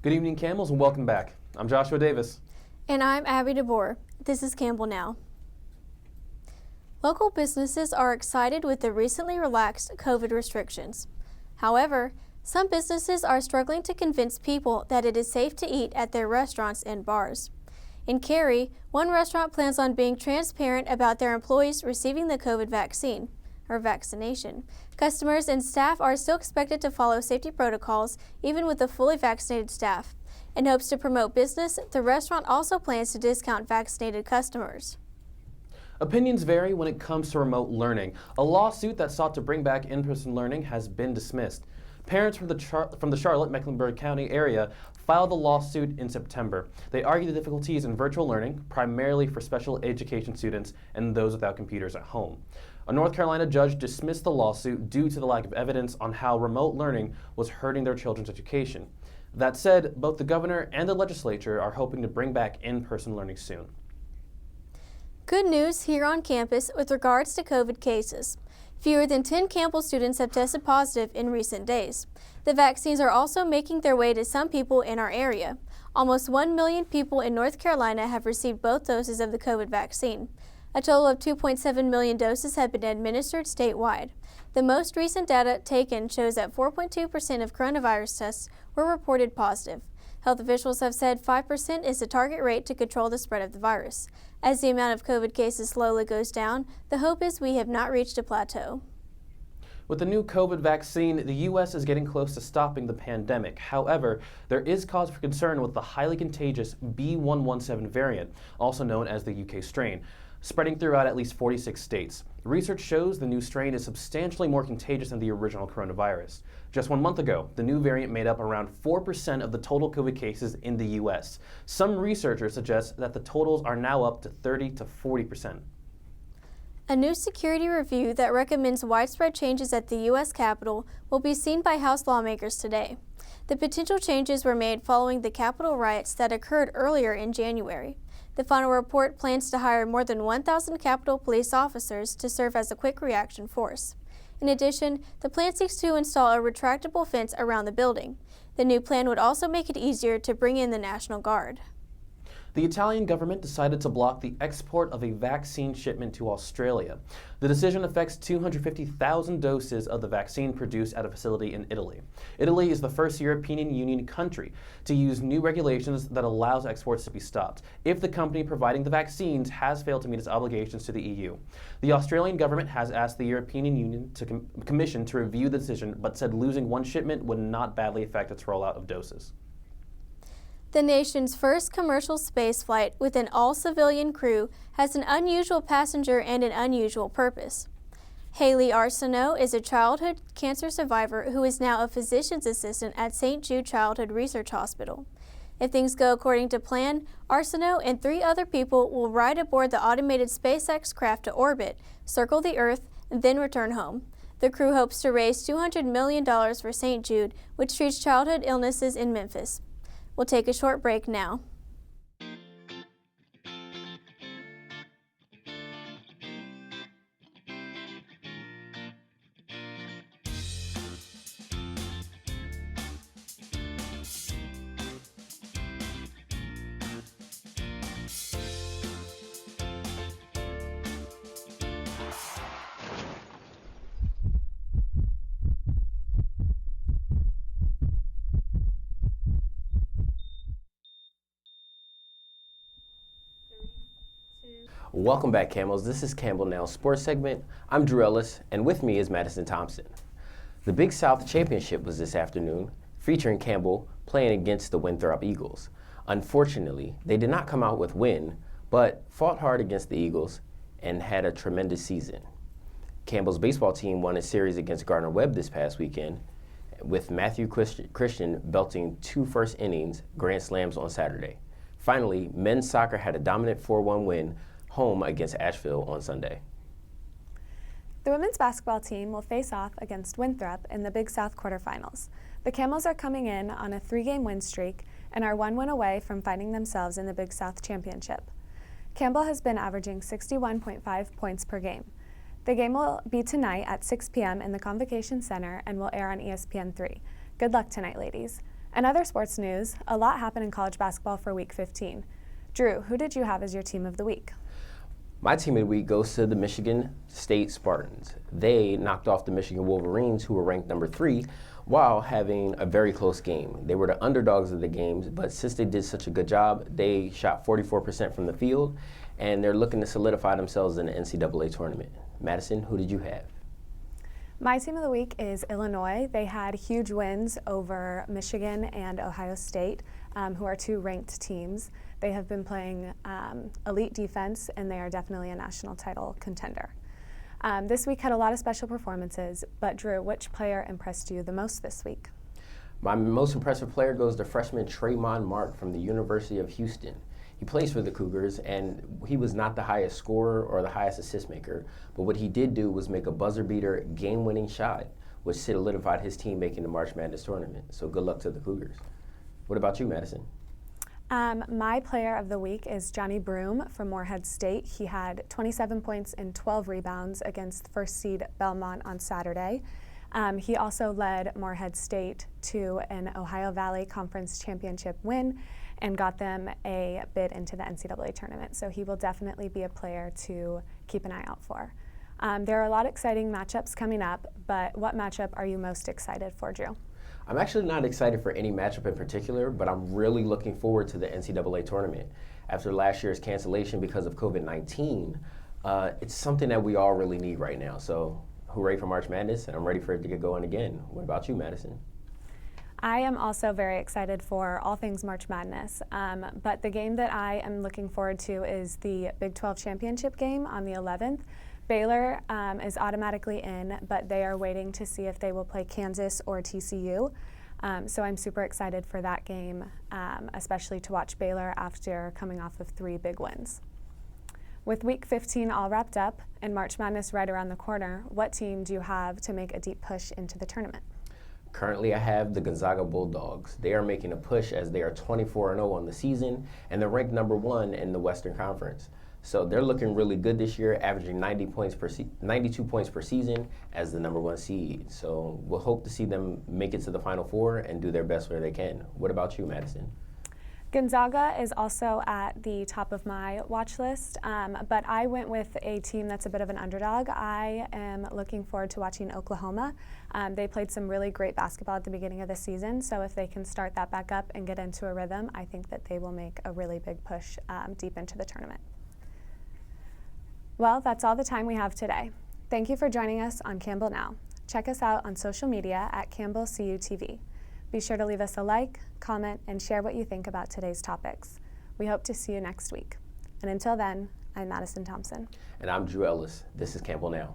Good evening, Camels, and welcome back. I'm Joshua Davis. And I'm Abby DeBoer. This is Campbell Now. Local businesses are excited with the recently relaxed COVID restrictions. However, some businesses are struggling to convince people that it is safe to eat at their restaurants and bars. In Cary, one restaurant plans on being transparent about their employees receiving the COVID vaccination. Customers and staff are still expected to follow safety protocols even with the fully vaccinated staff. In hopes to promote business, the restaurant also plans to discount vaccinated customers. Opinions vary when it comes to remote learning. A lawsuit that sought to bring back in-person learning has been dismissed. Parents from the Charlotte-Mecklenburg County area filed the lawsuit in September. They argue the difficulties in virtual learning, primarily for special education students and those without computers at home. A North Carolina judge dismissed the lawsuit due to the lack of evidence on how remote learning was hurting their children's education. That said, both the governor and the legislature are hoping to bring back in-person learning soon. Good news here on campus with regards to COVID cases. Fewer than 10 Campbell students have tested positive in recent days. The vaccines are also making their way to some people in our area. Almost 1 million people in North Carolina have received both doses of the COVID vaccine. A total of 2.7 million doses have been administered statewide. The most recent data taken shows that 4.2% of coronavirus tests were reported positive. Health officials have said 5% is the target rate to control the spread of the virus. As the amount of COVID cases slowly goes down, the hope is we have not reached a plateau. With the new COVID vaccine, the U.S. is getting close to stopping the pandemic. However, there is cause for concern with the highly contagious B.1.1.7 variant, also known as the UK strain, spreading throughout at least 46 states. Research shows the new strain is substantially more contagious than the original coronavirus. Just 1 month ago, the new variant made up around 4% of the total COVID cases in the U.S. Some researchers suggest that the totals are now up to 30 to 40%. A new security review that recommends widespread changes at the U.S. Capitol will be seen by House lawmakers today. The potential changes were made following the Capitol riots that occurred earlier in January. The final report plans to hire more than 1,000 Capitol police officers to serve as a quick reaction force. In addition, the plan seeks to install a retractable fence around the building. The new plan would also make it easier to bring in the National Guard. The Italian government decided to block the export of a vaccine shipment to Australia. The decision affects 250,000 doses of the vaccine produced at a facility in Italy. Italy is the first European Union country to use new regulations that allows exports to be stopped if the company providing the vaccines has failed to meet its obligations to the EU. The Australian government has asked the European Union Commission to review the decision, but said losing one shipment would not badly affect its rollout of doses. The nation's first commercial space flight with an all-civilian crew has an unusual passenger and an unusual purpose. Haley Arsenault is a childhood cancer survivor who is now a physician's assistant at St. Jude Childhood Research Hospital. If things go according to plan, Arsenault and 3 other people will ride aboard the automated SpaceX craft to orbit, circle the Earth, and then return home. The crew hopes to raise $200 million for St. Jude, which treats childhood illnesses in Memphis. We'll take a short break now. Welcome back, Camels. This is Campbell Now Sports Segment. I'm Drew Ellis, and with me is Madison Thompson. The Big South Championship was this afternoon, featuring Campbell playing against the Winthrop Eagles. Unfortunately, they did not come out with win, but fought hard against the Eagles and had a tremendous season. Campbell's baseball team won a series against Gardner-Webb this past weekend, with Matthew Christian belting 2 first innings grand slams on Saturday. Finally, men's soccer had a dominant 4-1 win home against Asheville on Sunday. The women's basketball team will face off against Winthrop in the Big South quarterfinals. The Camels are coming in on a 3-game win streak and are 1 win away from finding themselves in the Big South Championship. Campbell has been averaging 61.5 points per game. The game will be tonight at 6 p.m. in the Convocation Center and will air on ESPN3. Good luck tonight, ladies. In other sports news, a lot happened in college basketball for Week 15. Drew, who did you have as your team of the week? My team of the week goes to the Michigan State Spartans. They knocked off the Michigan Wolverines, who were ranked number 3, while having a very close game. They were the underdogs of the games, but since they did such a good job, they shot 44% from the field, and they're looking to solidify themselves in the NCAA tournament. Madison, who did you have? My team of the week is Illinois. They had huge wins over Michigan and Ohio State, who are 2 ranked teams. They have been playing elite defense, and they are definitely a national title contender. This week had a lot of special performances, but Drew, which player impressed you the most this week? My most impressive player goes to freshman Trayvon Mark from the University of Houston. He plays for the Cougars, and he was not the highest scorer or the highest assist maker, but what he did do was make a buzzer-beater game-winning shot, which solidified his team making the March Madness tournament. So good luck to the Cougars. What about you, Madison? My player of the week is Johnny Broome from Morehead State. He had 27 points and 12 rebounds against first seed Belmont on Saturday. He also led Morehead State to an Ohio Valley Conference Championship win and got them a bid into the NCAA tournament. So he will definitely be a player to keep an eye out for. There are a lot of exciting matchups coming up, but what matchup are you most excited for, Drew? I'm actually not excited for any matchup in particular, but I'm really looking forward to the NCAA tournament. After last year's cancellation because of COVID-19, it's something that we all really need right now. So hooray for March Madness, and I'm ready for it to get going again. What about you, Madison? I am also very excited for all things March Madness, but the game that I am looking forward to is the Big 12 championship game on the 11th. Baylor is automatically in, but they are waiting to see if they will play Kansas or TCU. So I'm super excited for that game, especially to watch Baylor after coming off of 3 big wins. With Week 15 all wrapped up and March Madness right around the corner, what team do you have to make a deep push into the tournament? Currently, I have the Gonzaga Bulldogs. They are making a push as they are 24-0 on the season, and they're ranked number 1 in the Western Conference. So they're looking really good this year, averaging 92 points per season as the number 1 seed. So we'll hope to see them make it to the Final Four and do their best where they can. What about you, Madison? Gonzaga is also at the top of my watch list, but I went with a team that's a bit of an underdog. I am looking forward to watching Oklahoma. They played some really great basketball at the beginning of the season, so if they can start that back up and get into a rhythm, I think that they will make a really big push deep into the tournament. Well, that's all the time we have today. Thank you for joining us on Campbell Now. Check us out on social media at Campbell CUTV. Be sure to leave us a like, comment, and share what you think about today's topics. We hope to see you next week. And until then, I'm Madison Thompson. And I'm Drew Ellis. This is Campbell Now.